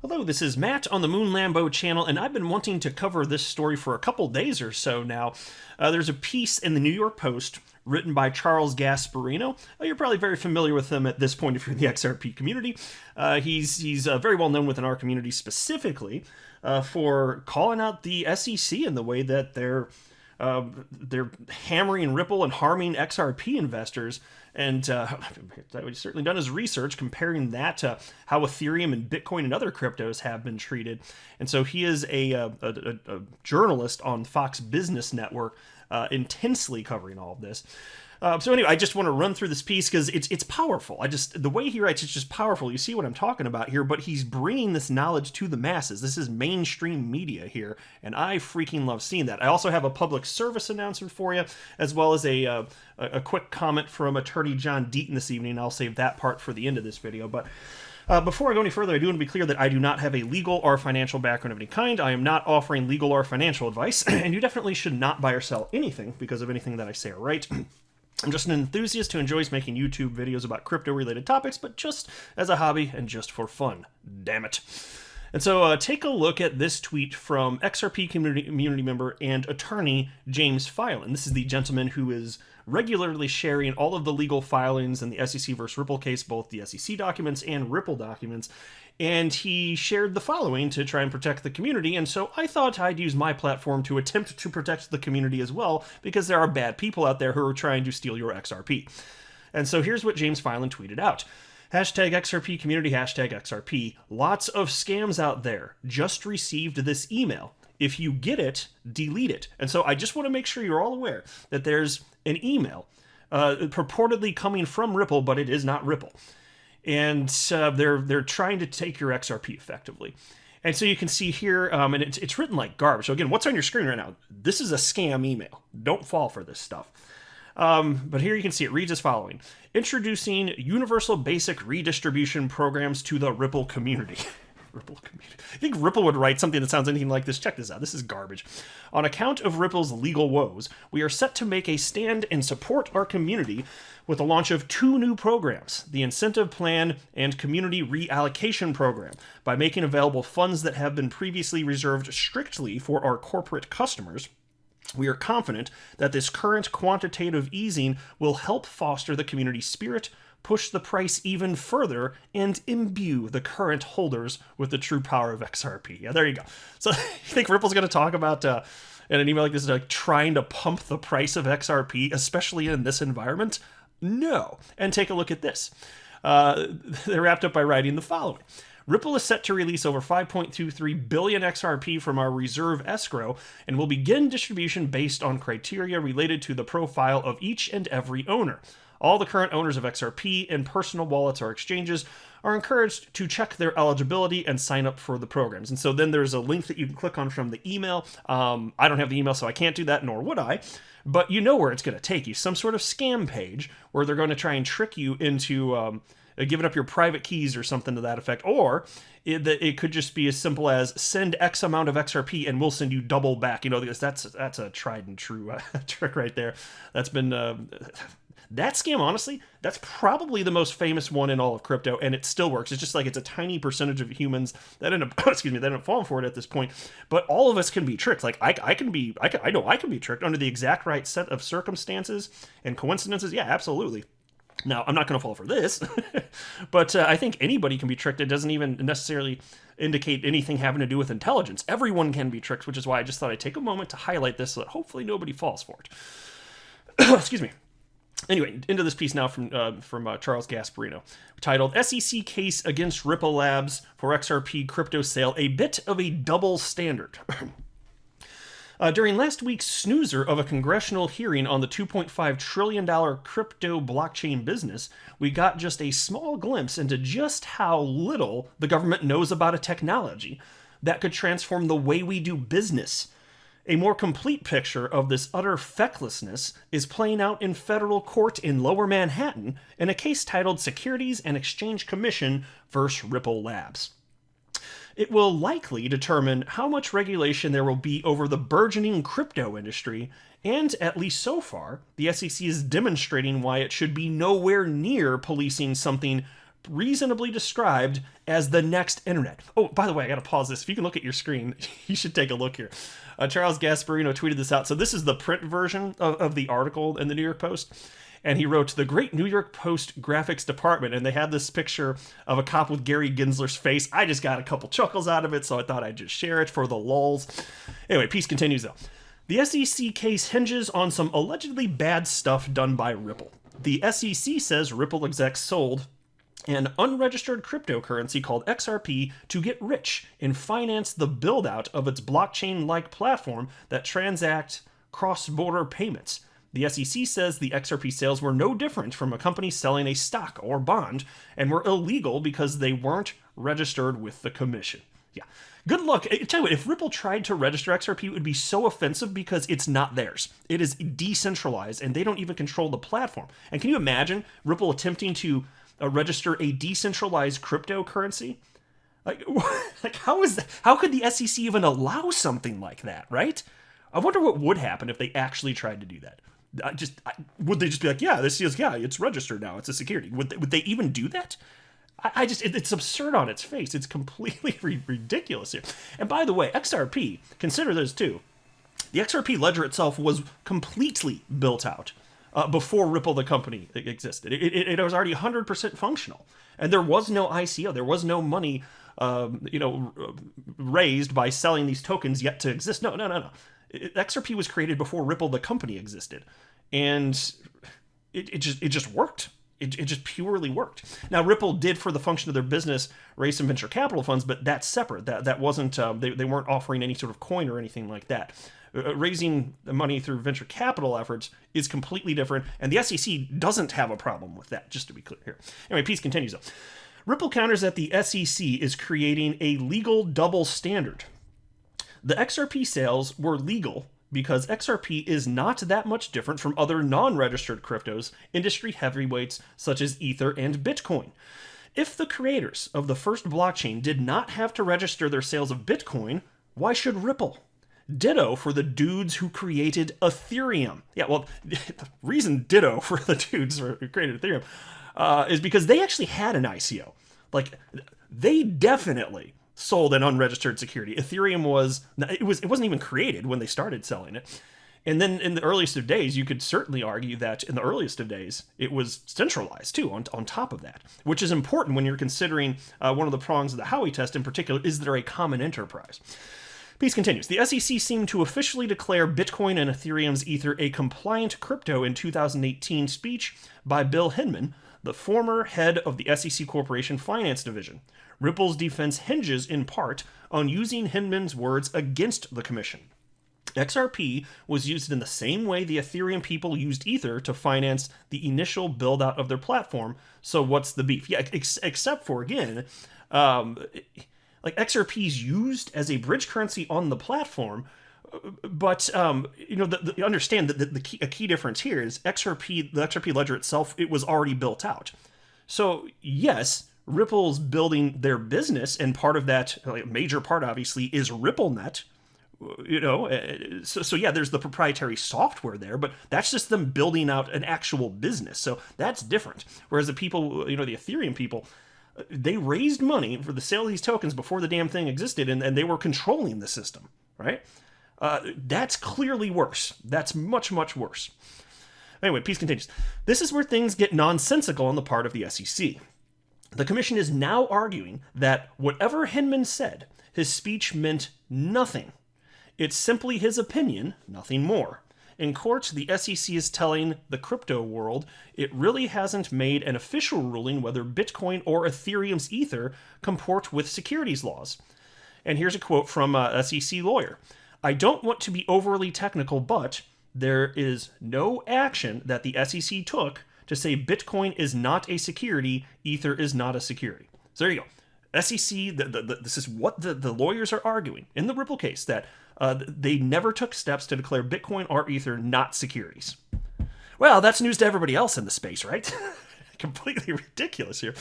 Hello, this is Matt on the Moon Lambo channel, and I've been wanting to cover this story for a couple days or so now. There's a piece in the New York Post written by Charles Gasparino. You're probably very familiar with him at this point if you're in the XRP community. He's very well known within our community specifically for calling out the SEC in the way that they're hammering Ripple and harming XRP investors. And he's certainly done his research comparing that to how Ethereum and Bitcoin and other cryptos have been treated. And so he is a journalist on Fox Business Network, intensely covering all of this. So anyway, I just want to run through this piece because it's powerful. The way he writes, it's just powerful. You see what I'm talking about here, but he's bringing this knowledge to the masses. This is mainstream media here, and I freaking love seeing that. I also have a public service announcement for you, as well as a quick comment from attorney John Deaton this evening. I'll save that part for the end of this video, but before I go any further, I do want to be clear that I do not have a legal or financial background of any kind. I am not offering legal or financial advice, and you definitely should not buy or sell anything because of anything that I say or write. I'm just an enthusiast who enjoys making YouTube videos about crypto-related topics, but just as a hobby and just for fun. Damn it. And so take a look at this tweet from XRP community member and attorney James Filan. This is the gentleman who is regularly sharing all of the legal filings in the SEC versus Ripple case, both the SEC documents and Ripple documents. And he shared the following to try and protect the community, and so I thought I'd use my platform to attempt to protect the community as well, because there are bad people out there who are trying to steal your XRP. And so here's what James Filan tweeted out. Hashtag XRP community, hashtag XRP. Lots of scams out there. Just received this email. If you get it, delete it. And so I just want to make sure you're all aware that there's an email purportedly coming from Ripple, but it is not Ripple. And they're trying to take your XRP effectively. And so you can see here, and it's written like garbage. So again, what's on your screen right now? This is a scam email. Don't fall for this stuff. But here you can see it reads as following. Introducing universal basic redistribution programs to the Ripple community. Ripple community. I think Ripple would write something that sounds anything like this. Check this out. This is garbage. On account of Ripple's legal woes, we are set to make a stand and support our community with the launch of 2 new programs, the Incentive Plan and Community Reallocation Program. By making available funds that have been previously reserved strictly for our corporate customers, we are confident that this current quantitative easing will help foster the community spirit, push the price even further, and imbue the current holders with the true power of XRP. Yeah, there you go. So you think Ripple's going to talk about, in an email like this, like trying to pump the price of XRP, especially in this environment? No. And take a look at this. They wrapped up by writing the following. Ripple is set to release over 5.23 billion XRP from our reserve escrow and will begin distribution based on criteria related to the profile of each and every owner. All the current owners of XRP and personal wallets or exchanges are encouraged to check their eligibility and sign up for the programs. And so then there's a link that you can click on from the email. I don't have the email, so I can't do that, nor would I. But you know where it's going to take you. Some sort of scam page where they're going to try and trick you into giving up your private keys or something to that effect. Or it could just be as simple as send X amount of XRP and we'll send you double back. You know, because that's a tried and true trick right there. That's been... That scam, honestly, that's probably the most famous one in all of crypto, and it still works. It's just like it's a tiny percentage of humans that end up, that end up falling for it at this point. But all of us can be tricked. Like I know I can be tricked under the exact right set of circumstances and coincidences. Yeah, absolutely. Now, I'm not going to fall for this, but I think anybody can be tricked. It doesn't even necessarily indicate anything having to do with intelligence. Everyone can be tricked, which is why I just thought I'd take a moment to highlight this so that hopefully nobody falls for it. Excuse me. Anyway, into this piece now from Charles Gasparino, titled SEC Case Against Ripple Labs for XRP Crypto Sale, a Bit of a Double Standard. During last week's snoozer of a congressional hearing on the $2.5 trillion crypto blockchain business, we got just a small glimpse into just how little the government knows about a technology that could transform the way we do business. A more complete picture of this utter fecklessness is playing out in federal court in Lower Manhattan in a case titled Securities and Exchange Commission vs. Ripple Labs. It will likely determine how much regulation there will be over the burgeoning crypto industry, and at least so far, the SEC is demonstrating why it should be nowhere near policing something reasonably described as the next internet. Oh, by the way, I got to pause this. If you can look at your screen, you should take a look here. Charles Gasparino tweeted this out. So this is the print version of the article in the New York Post. And he wrote, "The great New York Post graphics department." And they had this picture of a cop with Gary Gensler's face. I just got a couple chuckles out of it, so I thought I'd just share it for the lulz. Anyway, piece continues though. "The SEC case hinges on some allegedly bad stuff done by Ripple. The SEC says Ripple execs sold an unregistered cryptocurrency called XRP to get rich and finance the build-out of its blockchain-like platform that transacts cross-border payments. The SEC says the XRP sales were no different from a company selling a stock or bond and were illegal because they weren't registered with the commission." Yeah. Good luck. I tell you what, if Ripple tried to register XRP, it would be so offensive because it's not theirs. It is decentralized, and they don't even control the platform. And can you imagine Ripple attempting to register a decentralized cryptocurrency? Like how could the SEC even allow something like that, right? I wonder what would happen if they actually tried to do that. Would they just be like, yeah, it's registered now, it's a security? Would they even do that? It's absurd on its face. It's completely ridiculous here. And by the way, XRP, consider this too. The XRP ledger itself was completely built out before Ripple, the company, existed. It was already 100% functional. And there was no ICO. There was no money, raised by selling these tokens yet to exist. No. XRP was created before Ripple, the company, existed. And it just worked. It just purely worked. Now, Ripple did, for the function of their business, raise some venture capital funds, but that's separate. That wasn't, they weren't offering any sort of coin or anything like that. Raising money through venture capital efforts is completely different, and the SEC doesn't have a problem with that, just to be clear here. Anyway, piece continues though. Ripple counters that the SEC is creating a legal double standard. The XRP sales were legal because XRP is not that much different from other non-registered cryptos, industry heavyweights such as Ether and Bitcoin. If the creators of the first blockchain did not have to register their sales of Bitcoin, why should Ripple? Ditto for the dudes who created Ethereum. Yeah, well, the reason ditto for the dudes who created Ethereum is because they actually had an ICO. Like, they definitely sold an unregistered security. Ethereum it wasn't even created when they started selling it. And then in the earliest of days, you could certainly argue that in the earliest of days, it was centralized too, on top of that, which is important when you're considering one of the prongs of the Howey test in particular, is there a common enterprise? Piece continues. The SEC seemed to officially declare Bitcoin and Ethereum's Ether a compliant crypto in 2018 speech by Bill Hinman, the former head of the SEC Corporation Finance Division. Ripple's defense hinges in part on using Hinman's words against the commission. XRP was used in the same way the Ethereum people used Ether to finance the initial build-out of their platform, so what's the beef? Yeah, except for, again, like XRP is used as a bridge currency on the platform, but understand that a key difference here is the XRP ledger itself, it was already built out. So yes, Ripple's building their business, and part of that, a major part obviously, is RippleNet. So yeah, there's the proprietary software there, but that's just them building out an actual business. So that's different. Whereas the people, the Ethereum people, they raised money for the sale of these tokens before the damn thing existed, and they were controlling the system, right? That's clearly worse. That's much, much worse. Anyway, piece continues. This is where things get nonsensical on the part of the SEC. The commission is now arguing that whatever Hinman said, his speech meant nothing. It's simply his opinion, nothing more. In court, the SEC is telling the crypto world it really hasn't made an official ruling whether Bitcoin or Ethereum's Ether comport with securities laws. And here's a quote from a SEC lawyer. "I don't want to be overly technical, but there is no action that the SEC took to say Bitcoin is not a security, Ether is not a security." So there you go. SEC, this is what the lawyers are arguing in the Ripple case, that they never took steps to declare Bitcoin or Ether not securities. Well, that's news to everybody else in the space, right? completely ridiculous here.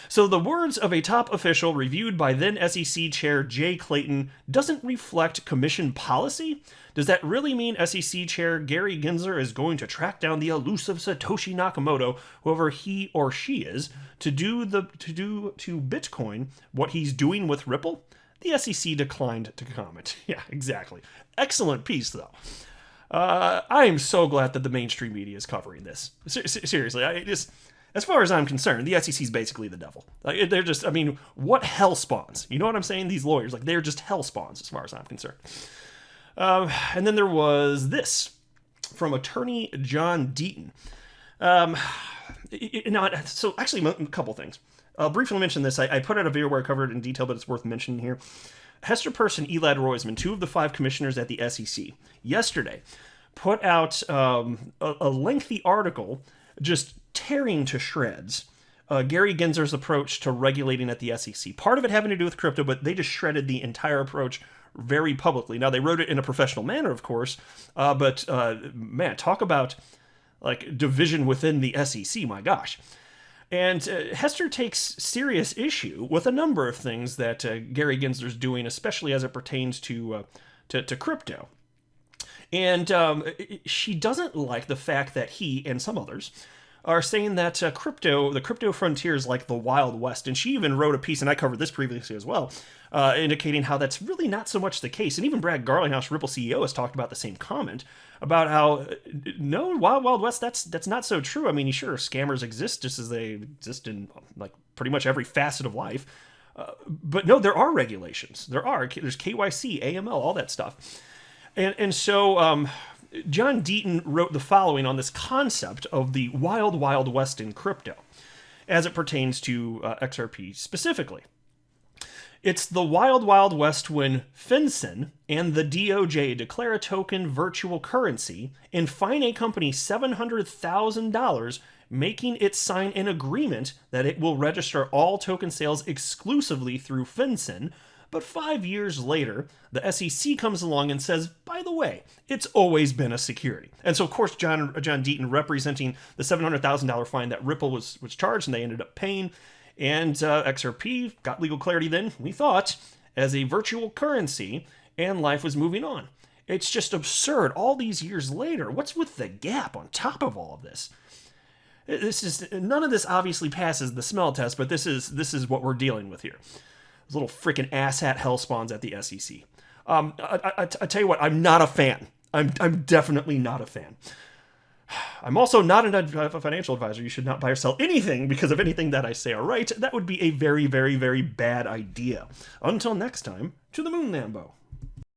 So the words of a top official reviewed by then SEC Chair Jay Clayton doesn't reflect commission policy? Does that really mean SEC Chair Gary Gensler is going to track down the elusive Satoshi Nakamoto, whoever he or she is, to do to Bitcoin what he's doing with Ripple? The SEC declined to comment. Yeah, exactly. Excellent piece, though. I am so glad that the mainstream media is covering this. Seriously, as far as I'm concerned, the SEC is basically the devil. Like, they're just, I mean, what hell spawns? You know what I'm saying? These lawyers, like, they're just hell spawns as far as I'm concerned. And then there was this from attorney John Deaton. So actually, a couple things. I'll briefly mention this. I put out a video where I covered it in detail, but it's worth mentioning here. Hester Peirce and Elad Roisman, 2 of the 5 commissioners at the SEC, yesterday put out a lengthy article just tearing to shreds Gary Gensler's approach to regulating at the SEC. Part of it having to do with crypto, but they just shredded the entire approach very publicly. Now, they wrote it in a professional manner, of course, but man, talk about like division within the SEC, my gosh. And Hester takes serious issue with a number of things that Gary Gensler's doing, especially as it pertains to crypto. And she doesn't like the fact that he and some others are saying that the crypto frontier is like the Wild West. And she even wrote a piece, and I covered this previously as well, indicating how that's really not so much the case. And even Brad Garlinghouse, Ripple CEO, has talked about the same comment about how, no, Wild West, that's not so true. I mean, sure, scammers exist just as they exist in like pretty much every facet of life. But no, there are regulations. There's KYC, AML, all that stuff. And so John Deaton wrote the following on this concept of the Wild West in crypto as it pertains to XRP specifically. It's the Wild West when FinCEN and the DOJ declare a token virtual currency and fine a company $700,000, making it sign an agreement that it will register all token sales exclusively through FinCEN. But 5 years later, the SEC comes along and says, by the way, it's always been a security. And so, of course, John Deaton representing the $700,000 fine that Ripple was charged and they ended up paying. And XRP got legal clarity then, we thought, as a virtual currency, and life was moving on. It's just absurd. All these years later, what's with the gap on top of all of this? None of this obviously passes the smell test, but this is what we're dealing with here. Those little freaking asshat hell spawns at the SEC. I tell you what, I'm not a fan. I'm definitely not a fan. I'm also not a financial advisor. You should not buy or sell anything because of anything that I say or write. That would be a very, very, very bad idea. Until next time, to the moon, Lambo.